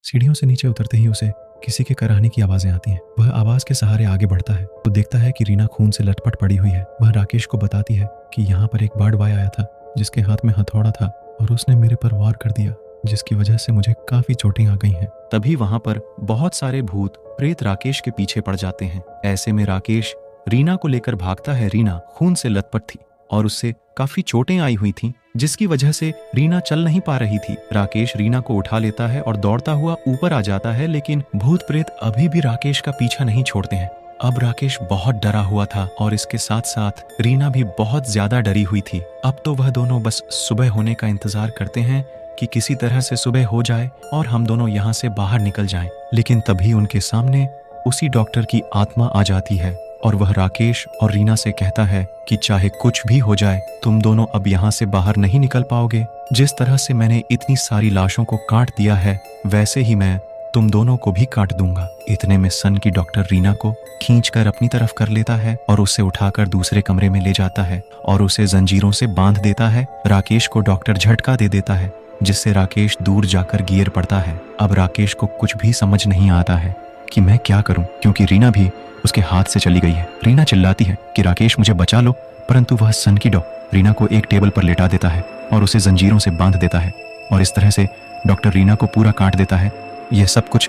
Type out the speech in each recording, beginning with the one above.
सीढ़ियों से नीचे उतरते ही उसे किसी के कराहने की आवाजें आती हैं। वह आवाज के सहारे आगे बढ़ता है तो देखता है कि रीना खून से लटपट पड़ी हुई है। वह राकेश को बताती है कि यहाँ पर एक बर्ड बॉय आया था जिसके हाथ में हथौड़ा था और उसने मेरे पर वार कर दिया, जिसकी वजह से मुझे काफी चोटें आ गई हैं। तभी वहां पर बहुत सारे भूत प्रेत राकेश के पीछे पड़ जाते हैं। ऐसे में राकेश रीना को लेकर भागता है। रीना खून से लथपथ थी और उससे काफी चोटें आई हुई थीं, जिसकी वजह से रीना चल नहीं पा रही थी। राकेश रीना को उठा लेता है और दौड़ता हुआ ऊपर आ जाता है, लेकिन भूत प्रेत अभी भी राकेश का पीछा नहीं छोड़ते हैं। अब राकेश बहुत डरा हुआ था और इसके साथ साथ रीना भी बहुत ज्यादा डरी हुई थी। अब तो वह दोनों बस सुबह होने का इंतजार करते हैं कि किसी तरह से सुबह हो जाए और हम दोनों यहाँ से बाहर निकल जाएं। लेकिन तभी उनके सामने उसी डॉक्टर की आत्मा आ जाती है और वह राकेश और रीना से कहता है कि चाहे कुछ भी हो जाए, तुम दोनों अब यहाँ से बाहर नहीं निकल पाओगे। जिस तरह से मैंने इतनी सारी लाशों को काट दिया है, वैसे ही मैं तुम दोनों को भी काट दूंगा। इतने में सन की डॉक्टर रीना को खींचकर अपनी तरफ कर लेता है और उसे उठाकर दूसरे कमरे में ले जाता है और उसे जंजीरों से बांध देता है। राकेश को डॉक्टर झटका दे देता है, जिससे राकेश दूर जाकर गिर पड़ता है। अब राकेश को कुछ भी समझ नहीं आता है कि मैं क्या करूं, क्योंकि रीना भी उसके हाथ से चली गई है। रीना चिल्लाती है कि राकेश मुझे बचा लो, परंतु वह सन की डॉक्टर रीना को एक टेबल पर लेटा देता है और उसे जंजीरों से बांध देता है और इस तरह से डॉक्टर रीना को पूरा काट देता है। यह सब कुछ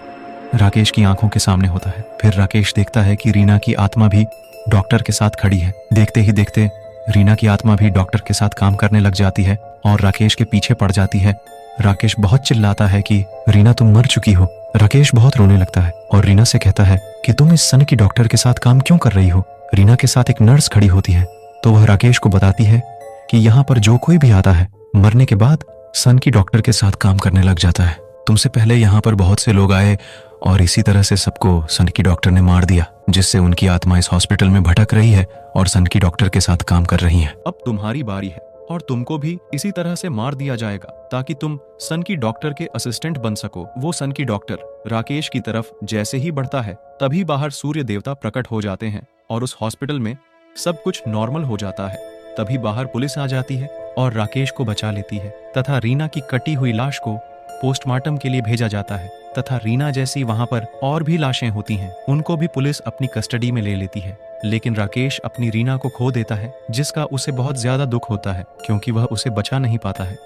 राकेश की आंखों के सामने होता है। फिर राकेश देखता है कि रीना की आत्मा भी डॉक्टर के साथ खड़ी है। देखते ही देखते रीना की आत्मा भी डॉक्टर के साथ काम करने लग जाती है और राकेश के पीछे पड़ जाती है। राकेश बहुत चिल्लाता है कि रीना तुम मर चुकी हो। राकेश बहुत रोने लगता है और रीना से कहता है कि तुम इस सन की डॉक्टर के साथ काम क्यों कर रही हो। रीना के साथ एक नर्स खड़ी होती है तो वह राकेश को बताती है कि यहाँ पर जो कोई भी आता है, मरने के बाद सन की डॉक्टर के साथ काम करने लग जाता है। तुमसे पहले यहाँ पर बहुत से लोग आए और इसी तरह से सबको सन की डॉक्टर ने मार दिया, जिससे उनकी आत्मा इस हॉस्पिटल में भटक रही है और सन की डॉक्टर के साथ काम कर रही है। अब तुम्हारी बारी है और तुमको भी इसी तरह से मार दिया जाएगा ताकि तुम सन की डॉक्टर के असिस्टेंट बन सको। वो सन की डॉक्टर राकेश की तरफ जैसे ही बढ़ता है, तभी बाहर सूर्य देवता प्रकट हो जाते हैं और उस हॉस्पिटल में सब कुछ नॉर्मल हो जाता है। तभी बाहर पुलिस आ जाती है और राकेश को बचा लेती है तथा रीना की कटी हुई लाश को पोस्टमार्टम के लिए भेजा जाता है तथा रीना जैसी वहां पर और भी लाशें होती हैं, उनको भी पुलिस अपनी कस्टडी में ले लेती है। लेकिन राकेश अपनी रीना को खो देता है, जिसका उसे बहुत ज्यादा दुख होता है क्योंकि वह उसे बचा नहीं पाता है।